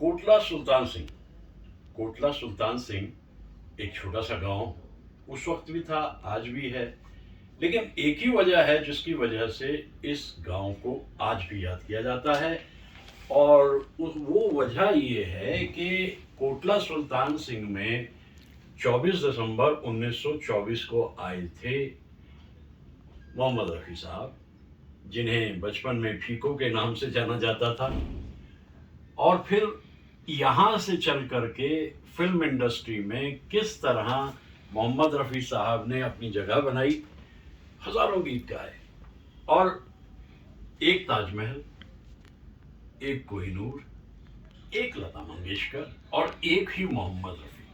कोटला सुल्तान सिंह। कोटला सुल्तान सिंह एक छोटा सा गांव उस वक्त भी था, आज भी है। लेकिन एक ही वजह है जिसकी वजह से इस गांव को आज भी याद किया जाता है, और वो वजह ये है कि कोटला सुल्तान सिंह में 24 दिसंबर 1924 को आए थे मोहम्मद रफ़ी साहब, जिन्हें बचपन में फीको के नाम से जाना जाता था। और फिर यहाँ से चल करके फिल्म इंडस्ट्री में किस तरह मोहम्मद रफ़ी साहब ने अपनी जगह बनाई, हज़ारों गीत गाए, और एक ताजमहल, एक कोहिनूर, एक लता मंगेशकर और एक ही मोहम्मद रफ़ी।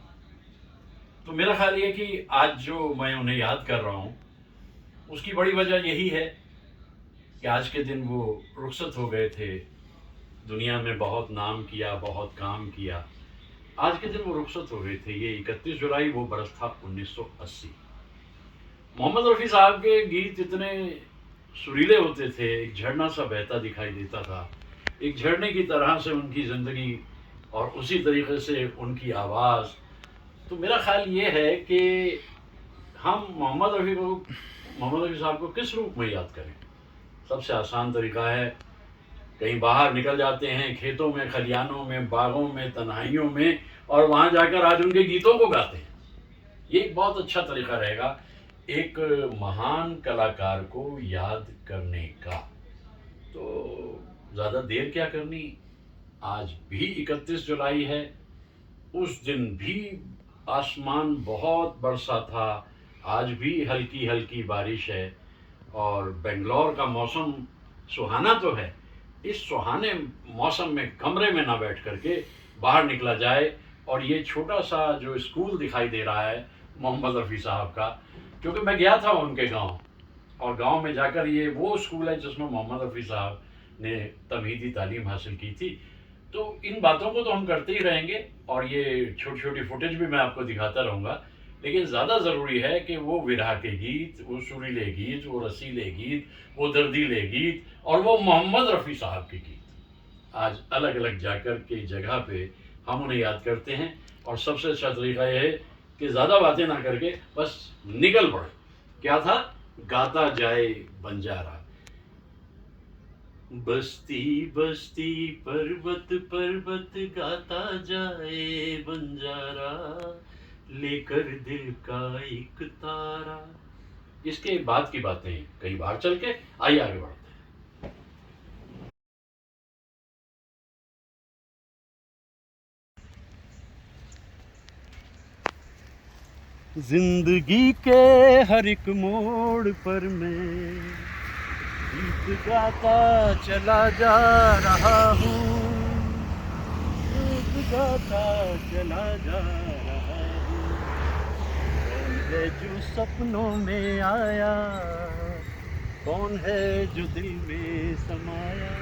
तो मेरा ख्याल ये कि आज जो मैं उन्हें याद कर रहा हूँ उसकी बड़ी वजह यही है कि आज के दिन वो रुखसत हो गए थे। दुनिया में बहुत नाम किया, बहुत काम किया, आज के दिन वो रुखसत हो गए थे। ये 31 जुलाई वो बरस था 1980। मोहम्मद रफ़ी साहब के गीत इतने सुरीले होते थे, एक झरना सा बहता दिखाई देता था, एक झरने की तरह से उनकी ज़िंदगी और उसी तरीके से उनकी आवाज़। तो मेरा ख्याल ये है कि हम मोहम्मद रफ़ी साहब को किस रूप में याद करें। सबसे आसान तरीका है, कहीं बाहर निकल जाते हैं, खेतों में, खलियानों में, बागों में, तन्हाइयों में, और वहाँ जाकर आज उनके गीतों को गाते हैं। ये एक बहुत अच्छा तरीका रहेगा एक महान कलाकार को याद करने का। तो ज़्यादा देर क्या करनी, आज भी 31 जुलाई है, उस दिन भी आसमान बहुत बरसा था, आज भी हल्की हल्की बारिश है, और बेंगलोर का मौसम सुहाना तो है। इस सुहाने मौसम में कमरे में ना बैठ करके बाहर निकला जाए, और ये छोटा सा जो स्कूल दिखाई दे रहा है मोहम्मद रफ़ी साहब का, क्योंकि मैं गया था उनके गांव, और गांव में जाकर ये वो स्कूल है जिसमें मोहम्मद रफ़ी साहब ने तमहीदी तालीम हासिल की थी। तो इन बातों को तो हम करते ही रहेंगे, और ये छोटी छोटी फुटेज भी मैं आपको दिखाता रहूँगा। लेकिन ज़्यादा ज़रूरी है कि वो विरह के गीत, वो सुरीले गीत, वो रसीले गीत, वो दर्दीले गीत, और वो मोहम्मद रफ़ी साहब के गीत आज अलग अलग जाकर के जगह पे हम उन्हें याद करते हैं। और सबसे अच्छा तरीका यह है कि ज़्यादा बातें ना करके बस निकल पड़े। क्या था, गाता जाए बंजारा, बस्ती बस्ती पर्वत पर्वत गाता जाए बंजारा, लेकर दिल का एक तारा। इसके बाद की बातें कई बार चल के, आइए आगे बढ़ते हैं। जिंदगी के हर एक मोड़ पर मैं गीत गाता चला जा रहा हूँ, गीत गाता चला जा रहा हूँ। कौन है जो सपनों में आया, कौन है जो दिल में समाया,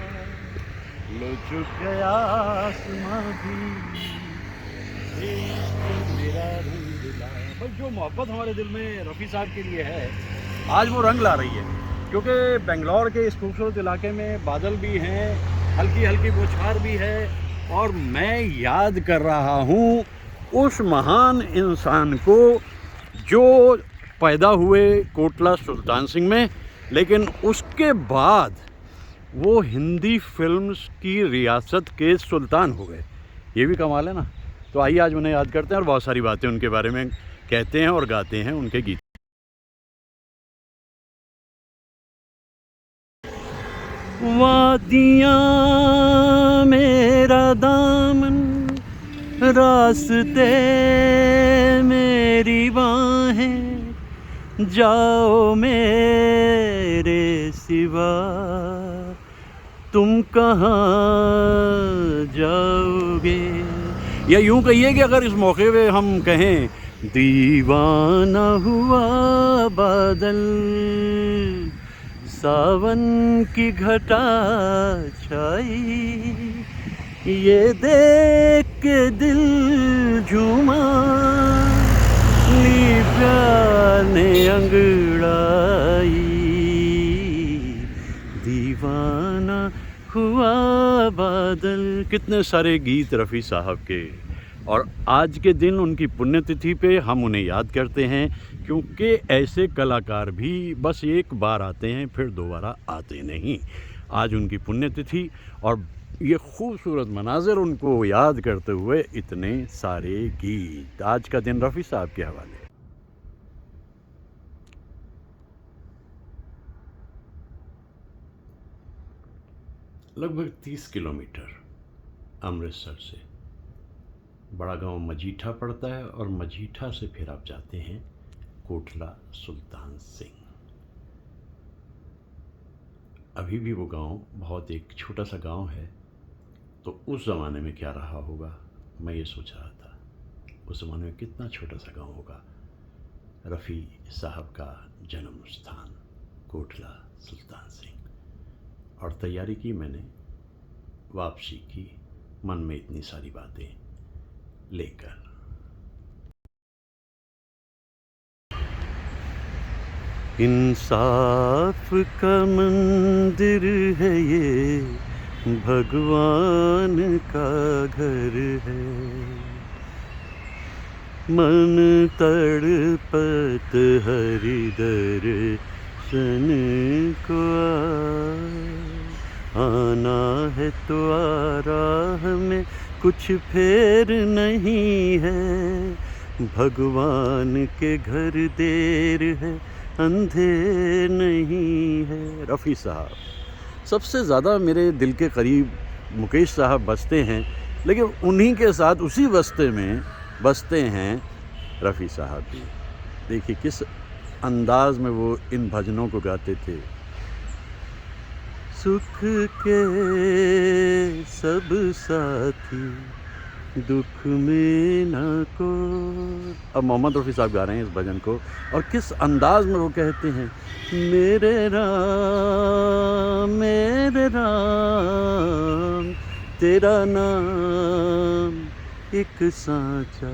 लो झुक गया आसमां भी, मेरा रंग लाया। भाई जो मोहब्बत हमारे दिल में रफ़ी साहब के लिए है, आज वो रंग ला रही है। क्योंकि बेंगलोर के इस खूबसूरत इलाके में बादल भी हैं, हल्की हल्की बौछार भी है, और मैं याद कर रहा हूँ उस महान इंसान को जो पैदा हुए कोटला सुल्तान सिंह में, लेकिन उसके बाद वो हिंदी फिल्म्स की रियासत के सुल्तान हो गए। ये भी कमाल है ना। तो आइए आज उन्हें याद करते हैं और बहुत सारी बातें उनके बारे में कहते हैं और गाते हैं उनके गीत। वादियाँ मेरा दामन, रास्ते मेरी बाहें, जाओ मेरे सिवा तुम कहाँ जाओगे। या यूं कहिए कि अगर इस मौके पे हम कहें, दीवाना हुआ बादल, सावन की घटा छाई, ये देख के दिल झूमा, ली प्यार ने अंगड़ाई, दीवाना हुआ बादल, कितने सारे गीत रफ़ी साहब के। और आज के दिन उनकी पुण्यतिथि पे हम उन्हें याद करते हैं, क्योंकि ऐसे कलाकार भी बस एक बार आते हैं, फिर दोबारा आते नहीं। आज उनकी पुण्यतिथि और ये खूबसूरत मनाज़र उनको याद करते हुए इतने सारे गीत आज का दिन रफ़ी साहब के हवाले। लगभग 30 किलोमीटर अमृतसर से बड़ा गांव मजीठा पड़ता है और मजीठा से फिर आप जाते हैं कोटला सुल्तान सिंह। अभी भी वो गांव बहुत एक छोटा सा गांव है, तो उस ज़माने में क्या रहा होगा, मैं ये सोच रहा था उस ज़माने में कितना छोटा सा गांव होगा। रफ़ी साहब का जन्म स्थान कोटला सुल्तान सिंह। और तैयारी की मैंने, वापसी की, मन में इतनी सारी बातें लेकर। इंसाफ का मंदिर है ये, भगवान का घर है, मन तड़पत हरि दर्शन को आना है तो आ राह में कुछ फेर नहीं है, भगवान के घर देर है अंधेर नहीं है। रफ़ी साहब सबसे ज़्यादा मेरे दिल के करीब मुकेश साहब बसते हैं, लेकिन उन्हीं के साथ उसी बस्ते में बसते हैं रफ़ी साहब भी। देखिए किस अंदाज में वो इन भजनों को गाते थे। सुख के सब साथी दुख में ना को। अब मोहम्मद रफ़ी साहब गा रहे हैं इस भजन को, और किस अंदाज में वो कहते हैं, मेरे राम तेरा नाम एक सांचा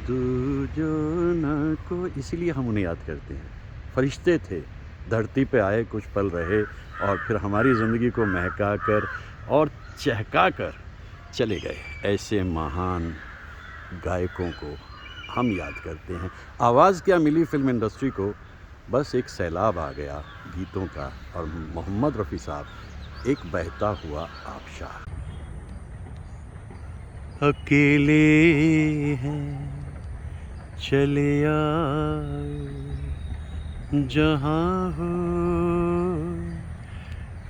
दूजो ना को। इसीलिए हम उन्हें याद करते हैं। फरिश्ते थे, धरती पे आए, कुछ पल रहे और फिर हमारी ज़िंदगी को महका कर और चहका कर चले गए। ऐसे महान गायकों को हम याद करते हैं। आवाज़ क्या मिली फिल्म इंडस्ट्री को, बस एक सैलाब आ गया गीतों का, और मोहम्मद रफ़ी साहब एक बहता हुआ आबशार। अकेले हैं चले आओ जहाँ हो,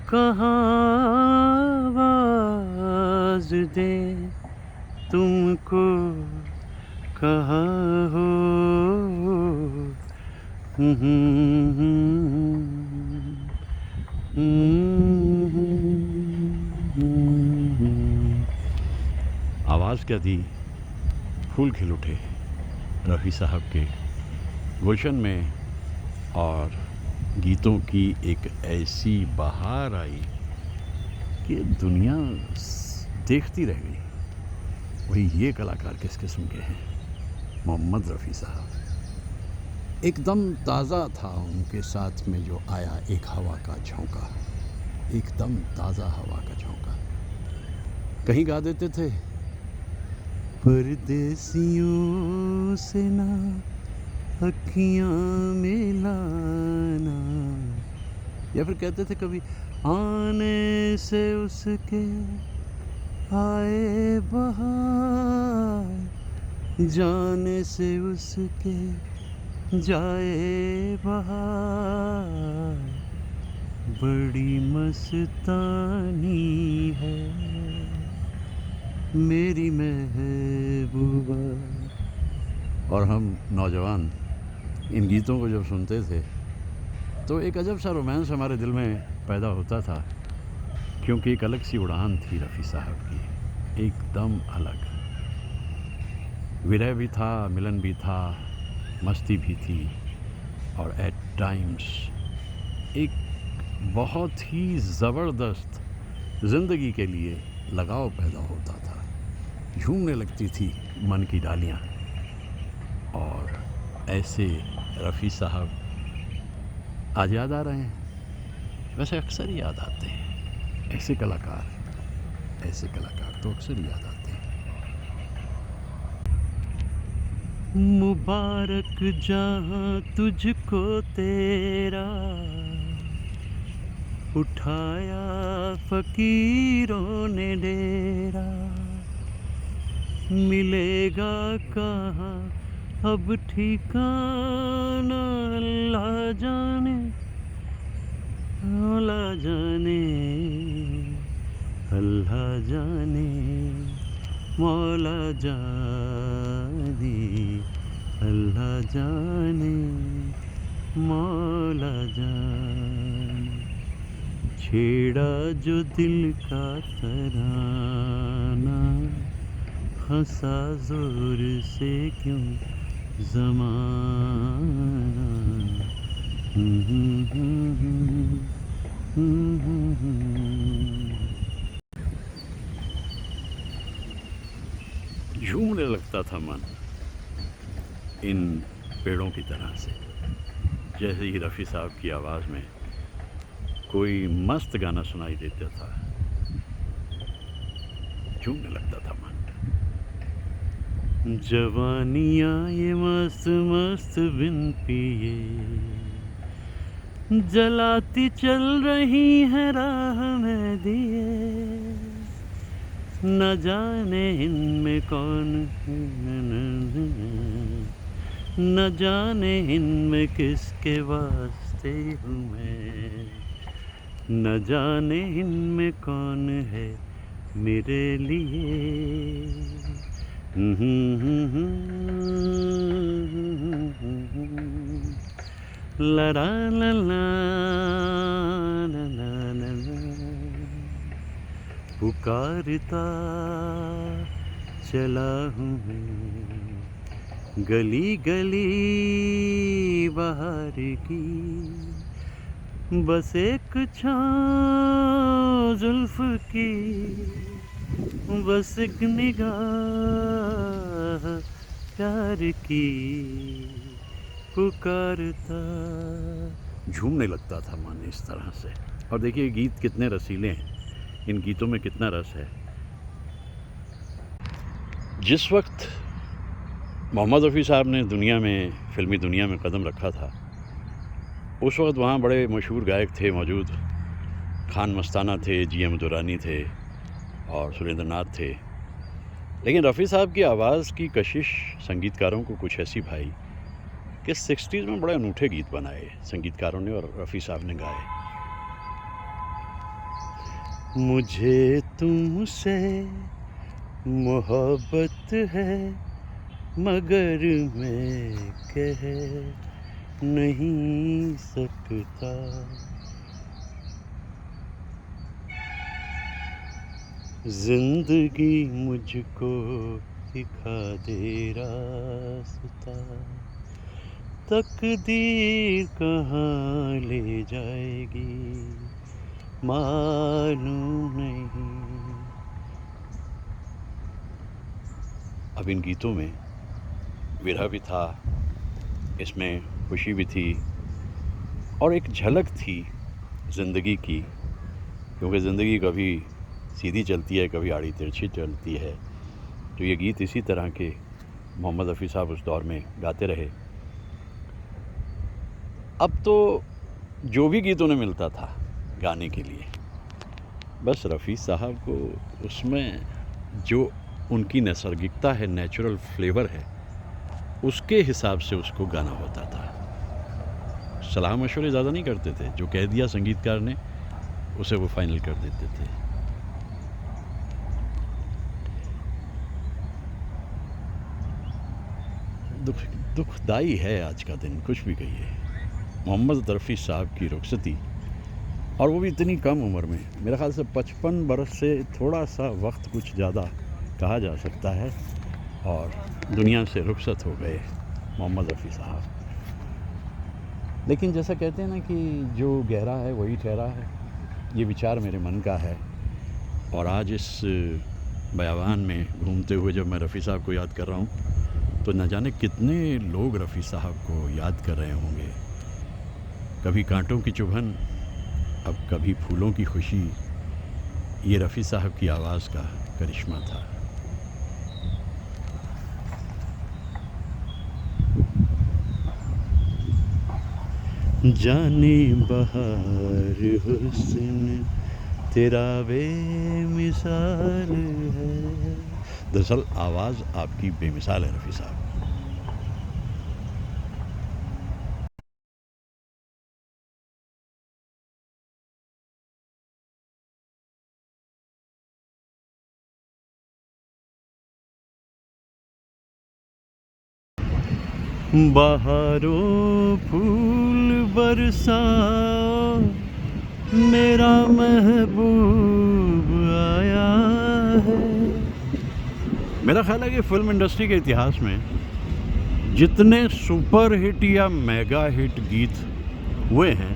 कहाँ आवाज़ दे तुमको, कहाँ हो। आवाज़ क्या दी, फूल खिल उठे रफ़ी साहब के गुलशन में, और गीतों की एक ऐसी बहार आई कि दुनिया देखती रह गई। वही ये कलाकार किस किस्म के हैं, मोहम्मद रफ़ी साहब। एकदम ताज़ा था उनके साथ में जो आया एक हवा का झोंका, एकदम ताज़ा हवा का झोंका। कहीं गा देते थे, परदेसियों से ना अखियाँ मिलाना, या फिर कहते थे कभी, आने से उसके आए बहार, जाने से उसके जाए बहार, बड़ी मस्तानी है मेरी महबूबा। और हम नौजवान इन गीतों को जब सुनते थे तो एक अजब सा रोमांस हमारे दिल में पैदा होता था, क्योंकि एक अलग सी उड़ान थी रफ़ी साहब की, एकदम अलग। विरह भी था, मिलन भी था, मस्ती भी थी, और एट टाइम्स एक बहुत ही ज़बरदस्त ज़िंदगी के लिए लगाव पैदा होता था। झूमने लगती थी मन की डालियाँ। और ऐसे रफ़ी साहब आज याद आ रहे हैं, वैसे अक्सर ही याद आते हैं ऐसे कलाकार ऐसे कलाकार तो अक्सर याद आते हैं। मुबारक जहाँ तुझको तेरा, उठाया फकीरों ने डेरा, मिलेगा कहाँ अब ठिकाना, अल्लाह जाने मौला जाने, अल्लाह जाने मौला जाने, अल्लाह जाने मौला जाने। छेड़ा जो दिल का तराना, हंसा जोर से क्यों ज़माना। झूमने लगता था मन इन पेड़ों की तरह से, जैसे ही रफ़ी साहब की आवाज़ में कोई मस्त गाना सुनाई देता था, झूमने लगता था मन। जवानियाँ ये मस्त मस्त बिन पिए, जलाती चल रही है राह में दिए, न जाने इनमें कौन, न जाने इनमें किसके वास्ते हूँ मैं, न जाने इनमें कौन है मेरे लिए। ला ला ला ला ला ला ला, पुकारता चला हूँ मैं, गली गली बाहर की, बस एक छाँव जुल्फ की, बस एक निगाह प्यार की, पुकारता। झूमने लगता था मन इस तरह से। और देखिए गीत कितने रसीले हैं, इन गीतों में कितना रस है। जिस वक्त मोहम्मद रफ़ी साहब ने दुनिया में, फ़िल्मी दुनिया में कदम रखा था, उस वक्त वहाँ बड़े मशहूर गायक थे मौजूद। खान मस्ताना थे, जी.एम. दुरानी थे और सुरेंद्र नाथ थे। लेकिन रफ़ी साहब की आवाज़ की कशिश संगीतकारों को कुछ ऐसी भाई कि 60s में बड़े अनूठे गीत बनाए संगीतकारों ने और रफ़ी साहब ने गाए। मुझे तुमसे मोहब्बत है, मगर मैं कह नहीं सकता, जिंदगी मुझको दिखा दे रास्ता, तकदीर कहाँ ले जाएगी मालूम नहीं। अब इन गीतों में विरह भी था, इसमें खुशी भी थी और एक झलक थी ज़िंदगी की, क्योंकि ज़िंदगी कभी सीधी चलती है, कभी आड़ी तिरछी चलती है। तो ये गीत इसी तरह के मोहम्मद रफ़ी साहब उस दौर में गाते रहे। अब तो जो भी गीत उन्हें मिलता था गाने के लिए, बस रफ़ी साहब को उसमें जो उनकी नैसर्गिकता है, नेचुरल फ्लेवर है, उसके हिसाब से उसको गाना होता था। सलाह मशवरे ज़्यादा नहीं करते थे, जो कह दिया संगीतकार ने उसे वो फाइनल कर देते थे। दुखदाई है आज का दिन, कुछ भी कहिए। मोहम्मद रफ़ी साहब की रुखसती, और वो भी इतनी कम उम्र में, मेरे ख़्याल से 55 बरस से थोड़ा सा वक्त कुछ ज़्यादा कहा जा सकता है, और दुनिया से रुखसत हो गए मोहम्मद रफ़ी साहब। लेकिन जैसा कहते हैं ना कि जो गहरा है वही ठहरा है, ये विचार मेरे मन का है। और आज इस बयावान में घूमते हुए जब मैं रफ़ी साहब को याद कर रहा हूँ, तो न जाने कितने लोग रफ़ी साहब को याद कर रहे होंगे। कभी कांटों की चुभन, अब कभी फूलों की खुशी, ये रफ़ी साहब की आवाज़ का करिश्मा था। जाने बहार हुस्न तेरा बेमिसाल है। दरअसल आवाज़ आपकी बेमिसाल है रफ़ी साहब। बहारों फूल बरसाओ मेरा महबूब आया है। मेरा ख्याल है कि फ़िल्म इंडस्ट्री के इतिहास में जितने सुपर हिट या मेगा हिट गीत हुए हैं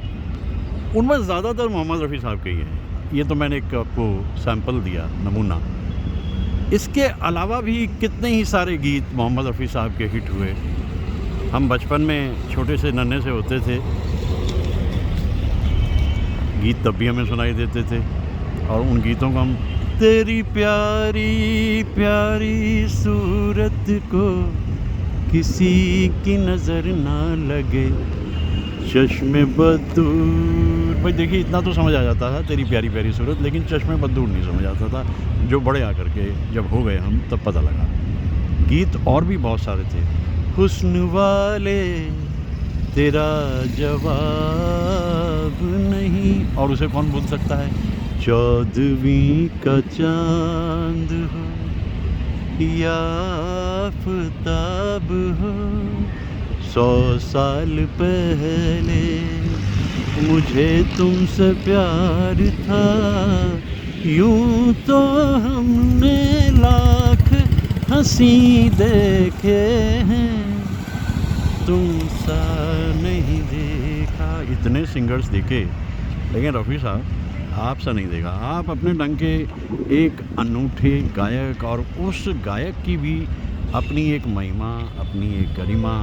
उनमें ज़्यादातर मोहम्मद रफ़ी साहब के ही हैं। ये तो मैंने एक आपको सैंपल दिया, नमूना। इसके अलावा भी कितने ही सारे गीत मोहम्मद रफ़ी साहब के हिट हुए। हम बचपन में छोटे से नन्हे से होते थे, गीत तब भी हमें सुनाई देते थे और उन गीतों को हम तेरी प्यारी प्यारी सूरत को किसी की नज़र ना लगे चश्मे बदूर। भाई देखिए इतना तो समझ आ जाता था तेरी प्यारी प्यारी सूरत, लेकिन चश्मे बदूर नहीं समझ आता था। जो बड़े आकर के जब हो गए हम तब पता लगा। गीत और भी बहुत सारे थे। हुस्न वाले तेरा जवाब नहीं, और उसे कौन भूल सकता है। चौदहवीं का चांद हो या आफताब हो, 100 साल पहले मुझे तुमसे प्यार था, यूं तो हमने लाख हंसी देखे हैं, तुम सा नहीं देखा। इतने सिंगर्स देखे, लेकिन रफ़ी साहब आपसा नहीं देखा। आप अपने ढंग के एक अनूठे गायक, और उस गायक की भी अपनी एक महिमा, अपनी एक गरिमा।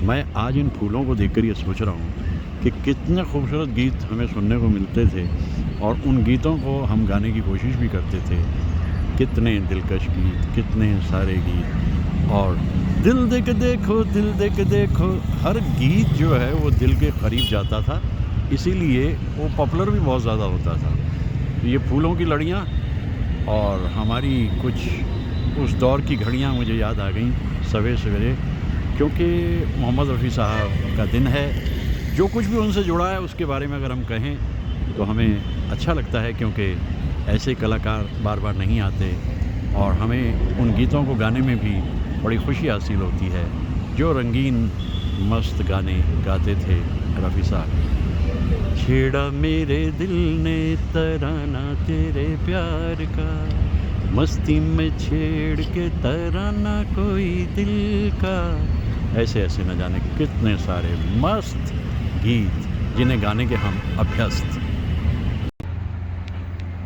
मैं आज इन फूलों को देखकर ये सोच रहा हूँ कि कितने खूबसूरत गीत हमें सुनने को मिलते थे और उन गीतों को हम गाने की कोशिश भी करते थे। कितने दिलकश गीत, कितने सारे गीत। और दिल दे के देखो, दिल दे के देखो, हर गीत जो है वो दिल के करीब जाता था, इसीलिए वो पॉपुलर भी बहुत ज़्यादा होता था। ये फूलों की लड़ियाँ और हमारी कुछ उस दौर की घड़ियाँ मुझे याद आ गईं सवेरे सवेरे, क्योंकि मोहम्मद रफ़ी साहब का दिन है। जो कुछ भी उनसे जुड़ा है उसके बारे में अगर हम कहें तो हमें अच्छा लगता है, क्योंकि ऐसे कलाकार बार बार नहीं आते और हमें उन गीतों को गाने में भी बड़ी खुशी हासिल होती है जो रंगीन मस्त गाने गाते थे रफ़ी साहब। छेड़ा मेरे दिल ने तराना तेरे प्यार का, मस्ती में छेड़ के तराना कोई दिल का। ऐसे ऐसे न जाने कितने सारे मस्त गीत जिन्हें गाने के हम अभ्यस्त।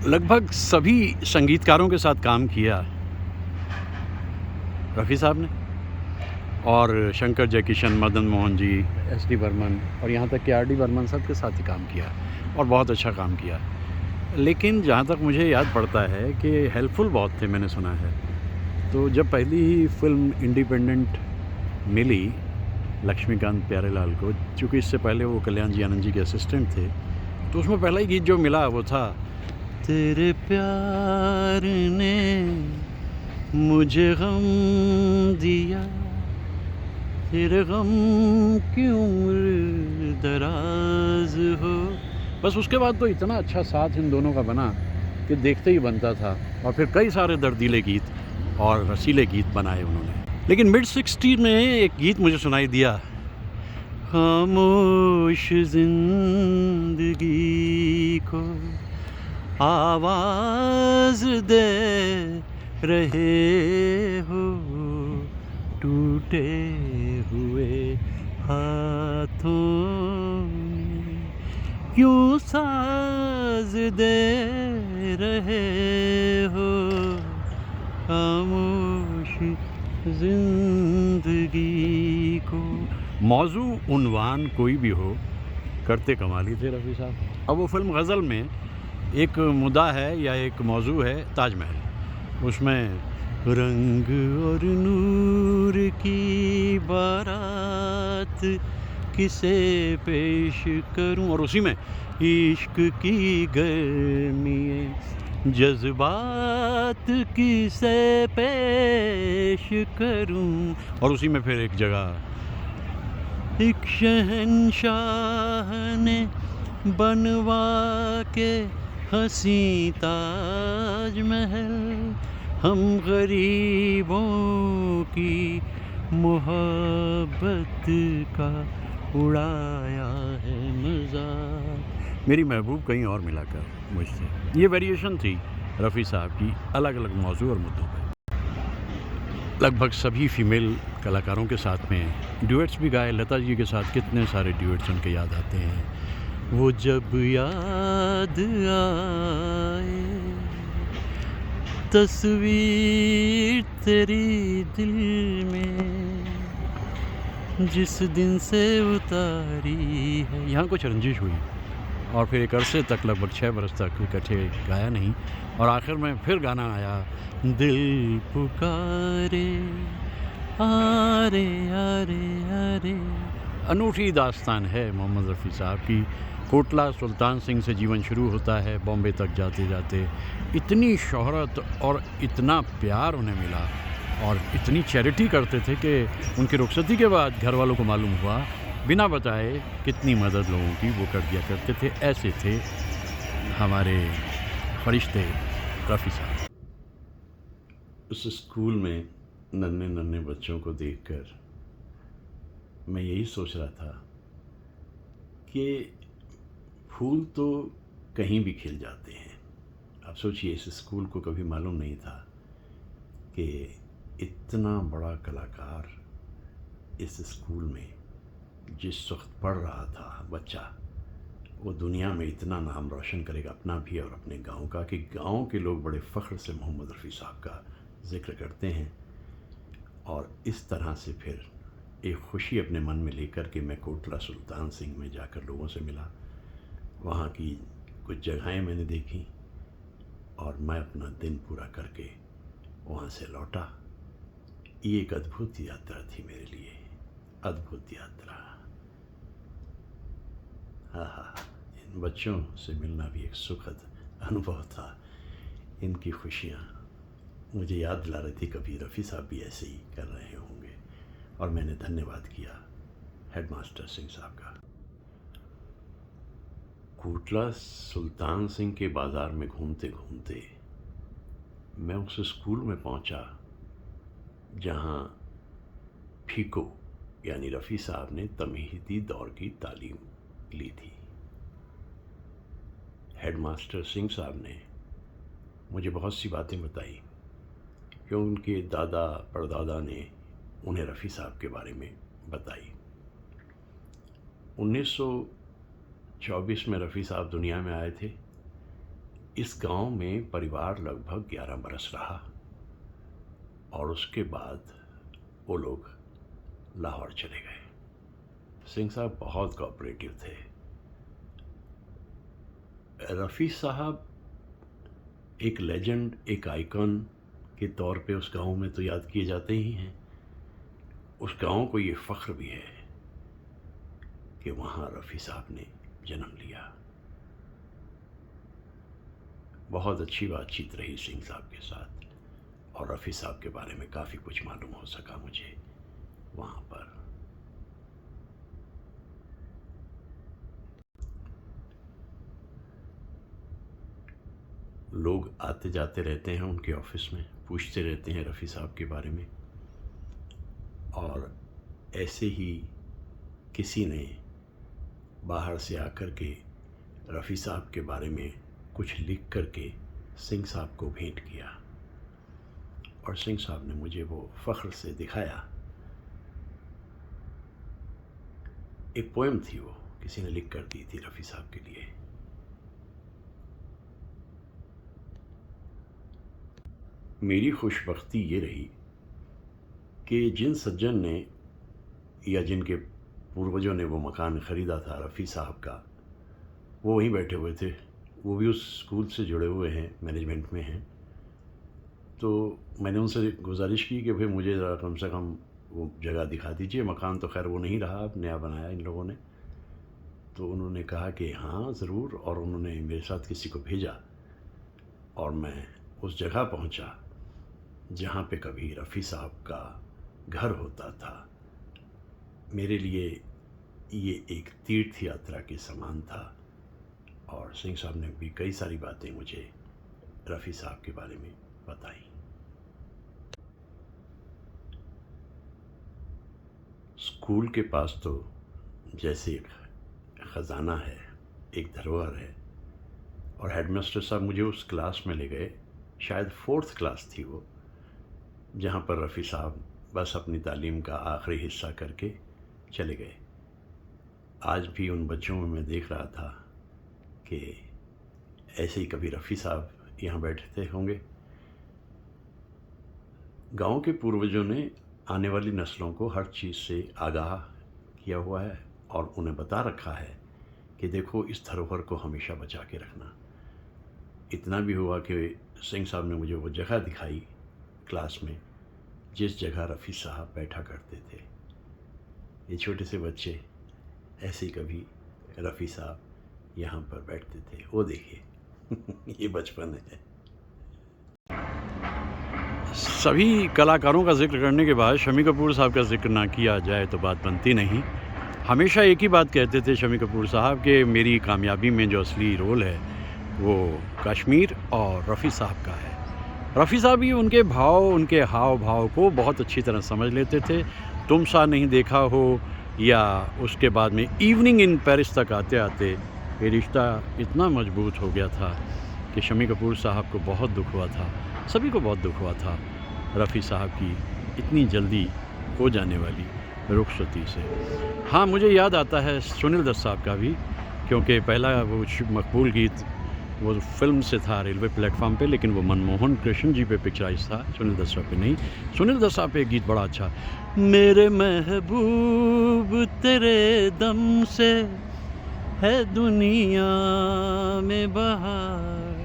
लगभग सभी संगीतकारों के साथ काम किया रफ़ी साहब ने, और शंकर जयकिशन, मदन मोहन जी, एस.डी. बर्मन और यहाँ तक कि आर.डी. बर्मन सब के साथ ही काम किया और बहुत अच्छा काम किया। लेकिन जहाँ तक मुझे याद पड़ता है कि हेल्पफुल बहुत थे, मैंने सुना है। तो जब पहली ही फिल्म इंडिपेंडेंट मिली लक्ष्मीकांत प्यारेलाल को, चूँकि इससे पहले वो कल्याण जी आनंद जी के असिस्टेंट थे, तो उसमें पहला ही गीत जो मिला वो था तेरे प्यार ने मुझे गम दिया, तेरे गम की उम्र दराज हो। बस उसके बाद तो इतना अच्छा साथ इन दोनों का बना कि देखते ही बनता था, और फिर कई सारे दर्दीले गीत और रसीले गीत बनाए उन्होंने। लेकिन मिड 60 में एक गीत मुझे सुनाई दिया, खामोश जिंदगी को आवाज़ दे रहे हो, टूटे हुए हाथों में क्यों साज दे रहे हो, खामोश जिंदगी को। मौजू उन्वान कोई भी हो, करते कमाली थे रफ़ी साहब। अब वो फिल्म गज़ल में एक मुद्दा है या एक मौजू है ताजमहल, उसमें रंग और नूर की बारात किसे पेश करूं, और उसी में इश्क की गर्मी जज्बात किसे पेश करूं, और उसी में फिर एक जगह एक शहंशाह ने बनवा के हंसी ताजमहल, हम गरीबों की मोहब्बत का उड़ाया है मजाक। मेरी महबूब कहीं और मिला कर मुझसे, ये वेरिएशन थी रफ़ी साहब की अलग अलग मौजू और मुद्दों पर। लगभग सभी फीमेल कलाकारों के साथ में ड्यूएट्स भी गाए। लता जी के साथ कितने सारे ड्यूएट्स उनके याद आते हैं। वो जब याद आए तस्वीर तेरी दिल में जिस दिन से उतारी है, यहाँ कुछ रंजिश हुई और फिर एक अरसे तक लगभग 6 बरस तक इकट्ठे गाया नहीं, और आखिर में फिर गाना आया दिल पुकारे आरे आरे आरे। अनूठी दास्तान है मोहम्मद रफ़ी साहब की। कोटला सुल्तान सिंह से जीवन शुरू होता है, बॉम्बे तक जाते जाते इतनी शोहरत और इतना प्यार उन्हें मिला और इतनी चैरिटी करते थे कि उनकी रुखसती के बाद घर वालों को मालूम हुआ, बिना बताए कितनी मदद लोगों की वो कर दिया करते थे। ऐसे थे हमारे फरिश्ते रफ़ी साहब। उस स्कूल में नन्हे नन्हे बच्चों को देखकर मैं यही सोच रहा था कि फूल तो कहीं भी खिल जाते हैं। अब सोचिए, इस स्कूल को कभी मालूम नहीं था कि इतना बड़ा कलाकार इस स्कूल में जिस वक्त पढ़ रहा था बच्चा, वो दुनिया में इतना नाम रोशन करेगा अपना भी और अपने गांव का, कि गांव के लोग बड़े फ़ख्र से मोहम्मद रफ़ी साहब का ज़िक्र करते हैं। और इस तरह से फिर एक ख़ुशी अपने मन में लेकर के मैं कोटला सुल्तान सिंह में जाकर लोगों से मिला, वहाँ की कुछ जगहें मैंने देखी और मैं अपना दिन पूरा करके वहाँ से लौटा। ये एक अद्भुत यात्रा थी मेरे लिए, अद्भुत यात्रा। हाँ, इन बच्चों से मिलना भी एक सुखद अनुभव था। इनकी खुशियाँ मुझे याद दिला रही थी, कभी रफ़ी साहब भी ऐसे ही कर रहे होंगे। और मैंने धन्यवाद किया हेडमास्टर सिंह साहब का। कोटला सुल्तान सिंह के बाज़ार में घूमते घूमते मैं उस स्कूल में पहुंचा जहां फीको यानी रफ़ी साहब ने तमहीदी दौर की तालीम ली थी। हेडमास्टर सिंह साहब ने मुझे बहुत सी बातें बताई कि उनके दादा परदादा ने उन्हें रफ़ी साहब के बारे में बताई। 1924 में रफ़ी साहब दुनिया में आए थे। इस गांव में परिवार लगभग 11 बरस रहा और उसके बाद वो लोग लाहौर चले गए। सिंह साहब बहुत कोऑपरेटिव थे। रफ़ी साहब एक लेजेंड, एक आइकन के तौर पे उस गांव में तो याद किए जाते ही हैं। उस गांव को ये फ़ख्र भी है कि वहाँ रफ़ी साहब ने जन्म लिया। बहुत अच्छी बातचीत रही सिंह साहब के साथ और रफ़ी साहब के बारे में काफ़ी कुछ मालूम हो सका मुझे वहाँ पर। लोग आते जाते रहते हैं उनके ऑफिस में, पूछते रहते हैं रफ़ी साहब के बारे में। और ऐसे ही किसी ने बाहर से आकर के रफ़ी साहब के बारे में कुछ लिख कर के सिंह साहब को भेंट किया और सिंह साहब ने मुझे वो फ़ख्र से दिखाया। एक पोएम थी, वो किसी ने लिख कर दी थी रफ़ी साहब के लिए। मेरी खुशबख्ती ये रही कि जिन सज्जन ने या जिनके पूर्वजों ने वो मकान ख़रीदा था रफ़ी साहब का, वो वहीं बैठे हुए थे वो भी उस स्कूल से जुड़े हुए हैं, मैनेजमेंट में हैं। तो मैंने उनसे गुज़ारिश की कि भाई मुझे ज़रा कम से कम वो जगह दिखा दीजिए। मकान तो खैर वो नहीं रहा, अब नया बनाया इन लोगों ने। तो उन्होंने कहा कि हाँ ज़रूर, और उन्होंने मेरे साथ किसी को भेजा और मैं उस जगह पहुंचा जहाँ पे कभी रफ़ी साहब का घर होता था। मेरे लिए ये एक तीर्थ यात्रा के समान था, और सिंह साहब ने भी कई सारी बातें मुझे रफ़ी साहब के बारे में बताई। स्कूल के पास तो जैसे एक ख़जाना है, एक धरोहर है, और हेडमास्टर साहब मुझे उस क्लास में ले गए, शायद 4th क्लास थी वो, जहाँ पर रफ़ी साहब बस अपनी तालीम का आखिरी हिस्सा करके चले गए। आज भी उन बच्चों में मैं देख रहा था कि ऐसे ही कभी रफ़ी साहब यहाँ बैठते होंगे। गांव के पूर्वजों ने आने वाली नस्लों को हर चीज़ से आगाह किया हुआ है और उन्हें बता रखा है कि देखो इस धरोहर को हमेशा बचा के रखना। इतना भी हुआ कि सिंह साहब ने मुझे वो जगह दिखाई क्लास में जिस जगह रफ़ी साहब बैठा करते थे। ये छोटे से बच्चे ऐसे ही कभी रफ़ी साहब यहाँ पर बैठते थे। वो देखिए ये बचपन है। सभी कलाकारों का ज़िक्र करने के बाद शम्मी कपूर साहब का ज़िक्र ना किया जाए तो बात बनती नहीं। हमेशा एक ही बात कहते थे शम्मी कपूर साहब कि मेरी कामयाबी में जो असली रोल है वो कश्मीर और रफ़ी साहब का है। रफ़ी साहब भी उनके भाव, उनके हाव भाव को बहुत अच्छी तरह समझ लेते थे। तुम सा नहीं देखा हो, या उसके बाद में इवनिंग इन पेरिस तक आते आते ये रिश्ता इतना मजबूत हो गया था कि शम्मी कपूर साहब को बहुत दुख हुआ था, सभी को बहुत दुख हुआ था रफ़ी साहब की इतनी जल्दी हो जाने वाली रुखसती से। हाँ, मुझे याद आता है सुनील दत्त साहब का भी, क्योंकि पहला वो मकबूल गीत वो फिल्म से था रेलवे प्लेटफॉर्म पे, लेकिन वो मनमोहन कृष्ण जी पे पिक्चराइज था, सुनील दत्त साहब पे नहीं। सुनील दत्त साहब पे एक गीत बड़ा अच्छा, मेरे महबूब तेरे दम से है दुनिया में बहार,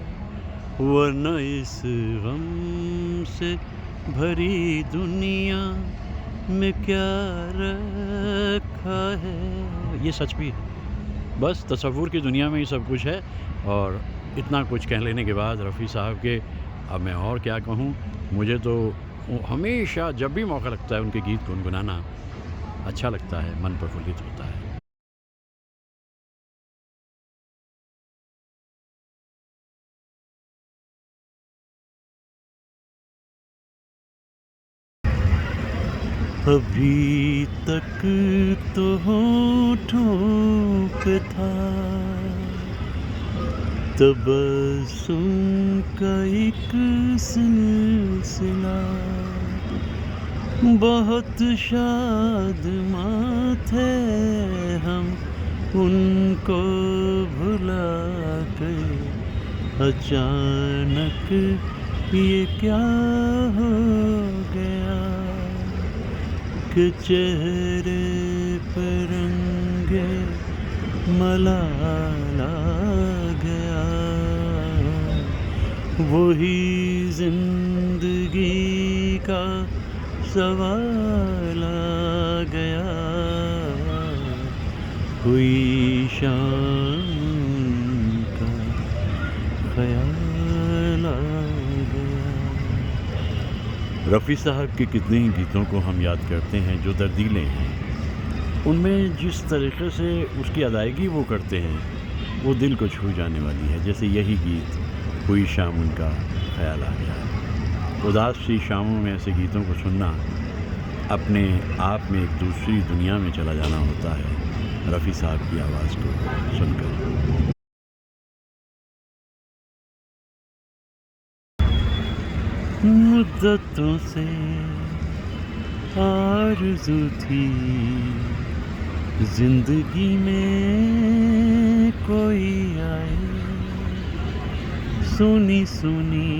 वरना इस गम से भरी दुनिया में क्या रखा है। ये सच भी है, बस तसव्वुर की दुनिया में ही सब कुछ है। और इतना कुछ कह लेने के बाद रफ़ी साहब के अब मैं और क्या कहूँ। मुझे तो हमेशा जब भी मौका लगता है उनके गीत गुनगुनाना अच्छा लगता है, मन प्रफुल्लित होता है। अभी तक तो होठों पे था तबस्सुम का एक सिलसिला, बहुत शादमां थे हम उनको भुला कर, अचानक ये क्या हो गया कि चेहरे पर रंगे मलाला गया। वही जिंदगी का सवाल आ गया, हुई शाम का ख्याल आ गया। रफ़ी साहब के कितने ही गीतों को हम याद करते हैं जो दर्दीले हैं। उनमें जिस तरीक़े से उसकी अदायगी वो करते हैं वो दिल को छू जाने वाली है। जैसे यही गीत हुई शाम उनका ख्याल आ गया। उदास सी शामों में ऐसे गीतों को सुनना अपने आप में एक दूसरी दुनिया में चला जाना होता है रफ़ी साहब की आवाज़ को सुनकर। मुद्दतों से आरज़ू थी ज़िंदगी में कोई आए, सुनी सुनी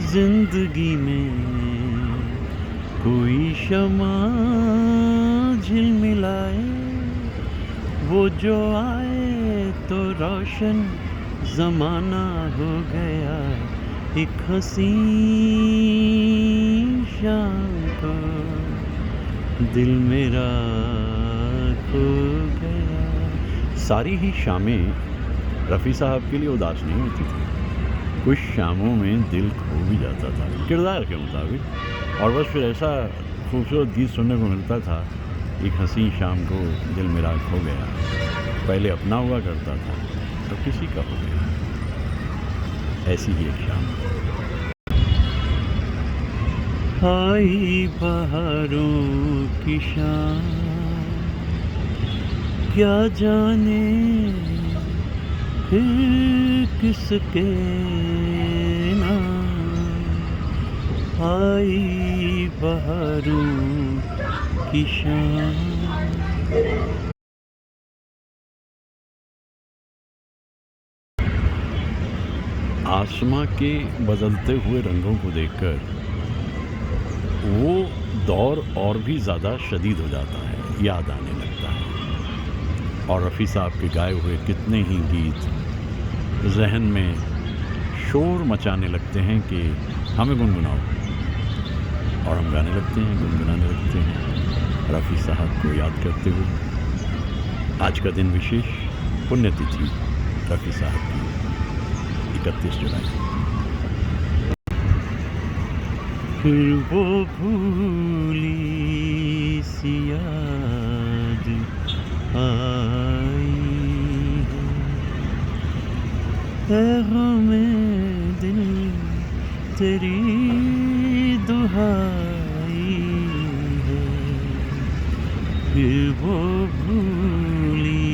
ज़िंदगी में कोई शमा झिलमिलाए। वो जो आए तो रोशन ज़माना हो गया एक हसी शाम को, दिल मेरा खो गया। सारी ही शामें रफ़ी साहब के लिए उदास नहीं होती थी। कुछ शामों में दिल खो भी जाता था किरदार के मुताबिक, और बस फिर ऐसा खूबसूरत गीत सुनने को मिलता था, एक हसी शाम को दिल मेरा खो गया, पहले अपना हुआ करता था तो किसी का हो गया। ऐसी ही एक शाम आई बहारों की शाम, क्या जाने फिर किसके नाम, आई बहारों की शाम। आसमां के बदलते हुए रंगों को देखकर वो दौर और भी ज़्यादा शदीद हो जाता है, याद आने लगता है। और रफ़ी साहब के गाए हुए कितने ही गीत जहन में शोर मचाने लगते हैं कि हमें गुनगुनाओ, और हम गाने लगते हैं, गुनगुनाने लगते हैं रफ़ी साहब को याद करते हुए। आज का दिन विशेष पुण्यतिथि रफ़ी साहब की 31 जुलाई। फिर वो भूली सी याद आई है गमे दिल तेरी दुहाई है, फिर वो भूली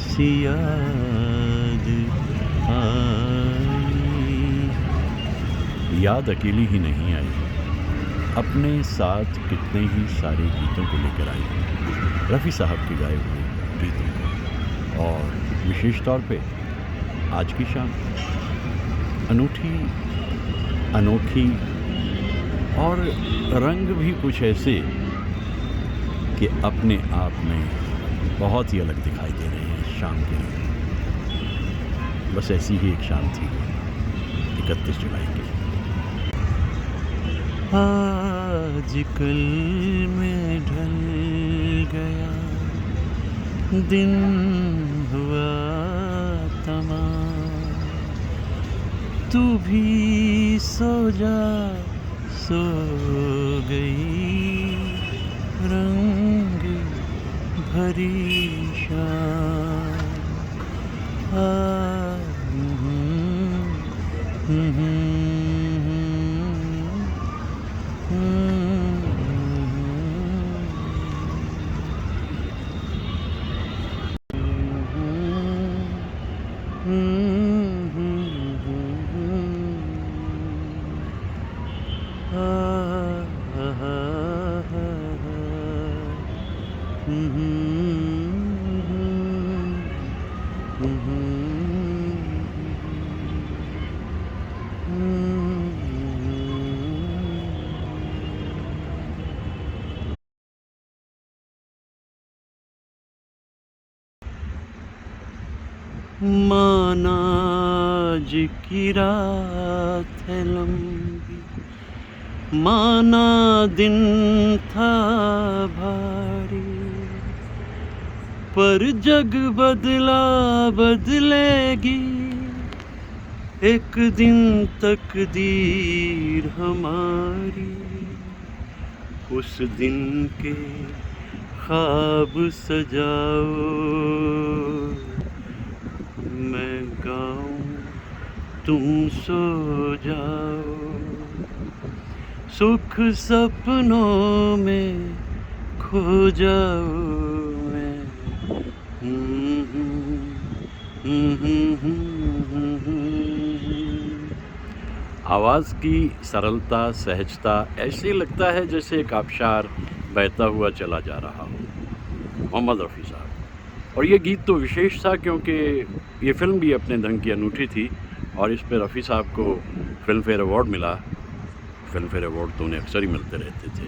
सी याद आई। याद अकेली ही नहीं आई, अपने साथ कितने ही सारे गीतों को लेकर आई, रफ़ी साहब के गाए हुए गीतों को। और विशेष तौर पे आज की शाम अनूठी, अनोखी और रंग भी कुछ ऐसे कि अपने आप में बहुत ही अलग दिखाई दे रहे हैं शाम के रंग। बस ऐसी ही एक शाम थी 31 जुलाई की। आज कल में ढल गया दिन हुआ तमाम, तू भी सो जा, सो गई रंग भरी शाम। माना आज की रात है लंबी, माना दिन था भारी, पर जग बदला बदलेगी एक दिन तकदीर हमारी। उस दिन के ख्वाब सजाओ, मैं गाऊं तुम सो जाओ, सुख सपनों में खो जाओ मैं। आवाज़ की सरलता, सहजता, ऐसे लगता है जैसे एक आबशार बहता हुआ चला जा रहा हो। मोहम्मद रफ़ी साहब। और ये गीत तो विशेष था क्योंकि ये फ़िल्म भी अपने ढंग की अनूठी थी, और इस पे रफ़ी साहब को फ़िल्म फेयर अवार्ड मिला। फ़िल्म फेयर अवार्ड तो उन्हें अक्सर ही मिलते रहते थे,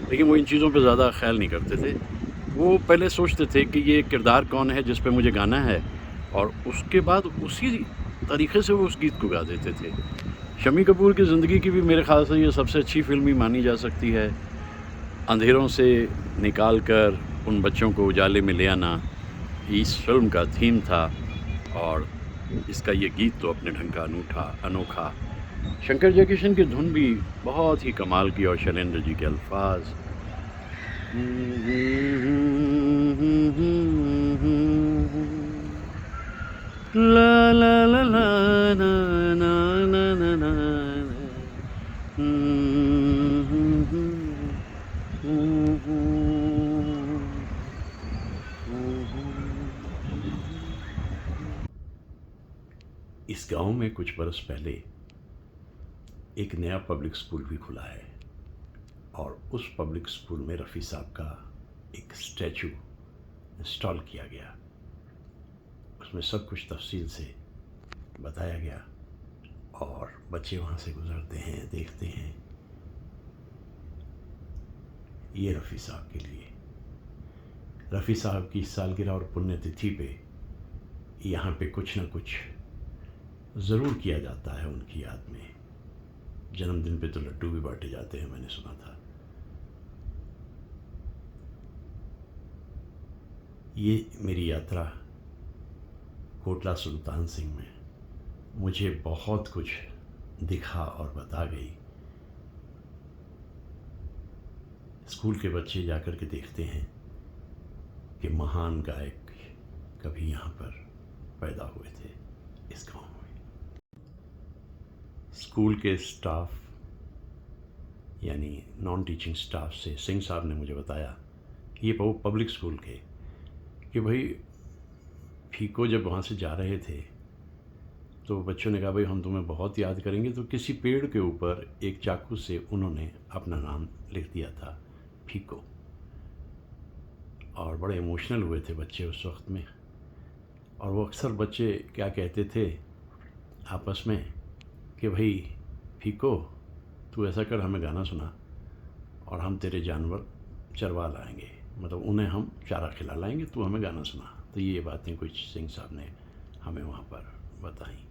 लेकिन वो इन चीज़ों पे ज़्यादा ख्याल नहीं करते थे। वो पहले सोचते थे कि ये किरदार कौन है जिस पे मुझे गाना है, और उसके बाद उसी तरीके से वो उस गीत को गा देते थे। शम्मी कपूर की ज़िंदगी की भी मेरे ख़्याल से ये सबसे अच्छी फ़िल्म ही मानी जा सकती है। अंधेरों से निकाल कर उन बच्चों को उजाले में ले आना, इस फिल्म का थीम था और इसका ये गीत तो अपने ढंग का अनोखा। शंकर जयकिशन की धुन भी बहुत ही कमाल की और शैलेंद्र जी के अल्फाज। ला ला ला ला ना ना ना ना ना इस गांव में कुछ बरस पहले एक नया पब्लिक स्कूल भी खुला है और उस पब्लिक स्कूल में रफ़ी साहब का एक स्टैचू इंस्टॉल किया गया। उसमें सब कुछ तफसील से बताया गया और बच्चे वहाँ से गुजरते हैं, देखते हैं। ये रफ़ी साहब के लिए, रफ़ी साहब की सालगिरह और पुण्यतिथि पे यहाँ पे कुछ ना कुछ ज़रूर किया जाता है उनकी याद में। जन्मदिन पे तो लड्डू भी बांटे जाते हैं, मैंने सुना था। ये मेरी यात्रा कोटला सुल्तान सिंह में मुझे बहुत कुछ दिखा और बता गई। स्कूल के बच्चे जाकर के देखते हैं कि महान गायक कभी यहाँ पर पैदा हुए थे इस गांव में। स्कूल के स्टाफ यानी नॉन टीचिंग स्टाफ से सिंह साहब ने मुझे बताया, ये पब्लिक स्कूल के, कि भाई फीको जब वहाँ से जा रहे थे तो बच्चों ने कहा भाई हम तुम्हें बहुत याद करेंगे, तो किसी पेड़ के ऊपर एक चाकू से उन्होंने अपना नाम लिख दिया था, फीको। और बड़े इमोशनल हुए थे बच्चे उस वक्त में। और वो अक्सर बच्चे क्या कहते थे आपस में कि भाई फीको तू ऐसा कर, हमें गाना सुना और हम तेरे जानवर चरवा लाएंगे, मतलब उन्हें हम चारा खिला लाएंगे, तू हमें गाना सुना। तो ये बातें कुछ सिंह साहब ने हमें वहाँ पर बताई।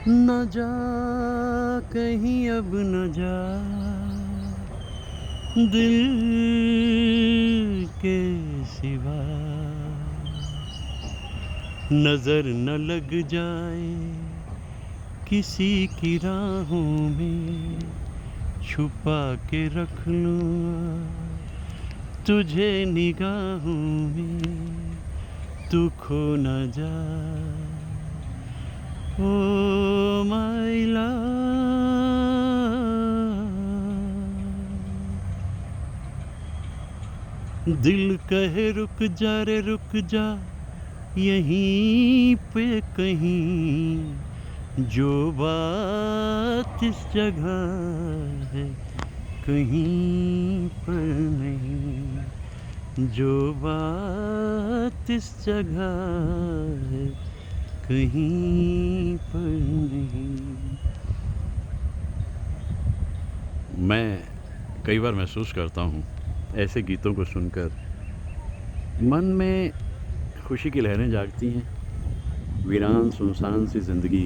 न जा कहीं अब न जा दिल के सिवा, नजर न लग जाए किसी की राहों में, छुपा के रख लूँ तुझे निगाहों में, तू खो न जा ओ माय लव। दिल कहे रुक जा रे रुक जा, यहीं पे कहीं, जो बात इस जगह है कहीं पर नहीं, जो बात इस जगह है कहीं पर नहीं। मैं कई बार महसूस करता हूँ ऐसे गीतों को सुनकर, मन में खुशी की लहरें जागती हैं। वीरान सुनसान सी ज़िंदगी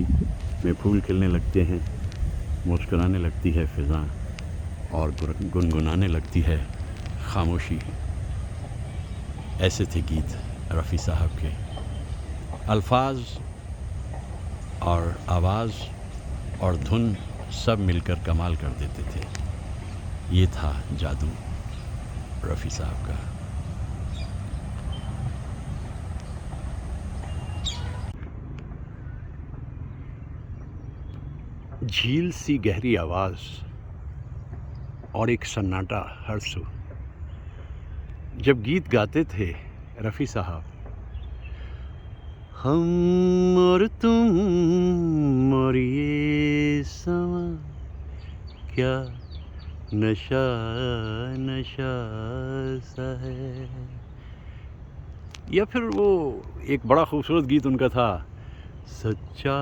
में फूल खिलने लगते हैं, मुस्कुराने लगती है फ़िज़ा और गुनगुनाने लगती है खामोशी। ऐसे थे गीत रफ़ी साहब के। अल्फाज और आवाज़ और धुन सब मिलकर कमाल कर देते थे। ये था जादू रफ़ी साहब का। झील सी गहरी आवाज़ और एक सन्नाटा हर सू। जब गीत गाते थे रफ़ी साहब, हम और तुम और ये समा, क्या नशा नशा सा है। या फिर वो एक बड़ा खूबसूरत गीत उनका था, सच्चा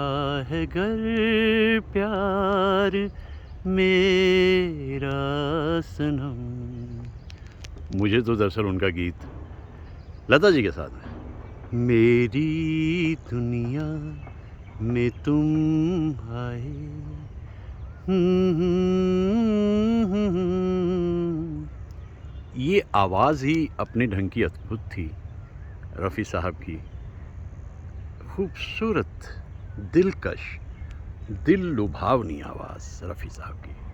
है गर प्यार मेरा सनम। मुझे तो दरअसल उनका गीत लता जी के साथ है। मेरी दुनिया में तुम आए, ये आवाज़ ही अपने ढंग की अद्भुत थी रफ़ी साहब की। खूबसूरत, दिलकश, दिल लुभावनी आवाज़ रफ़ी साहब की।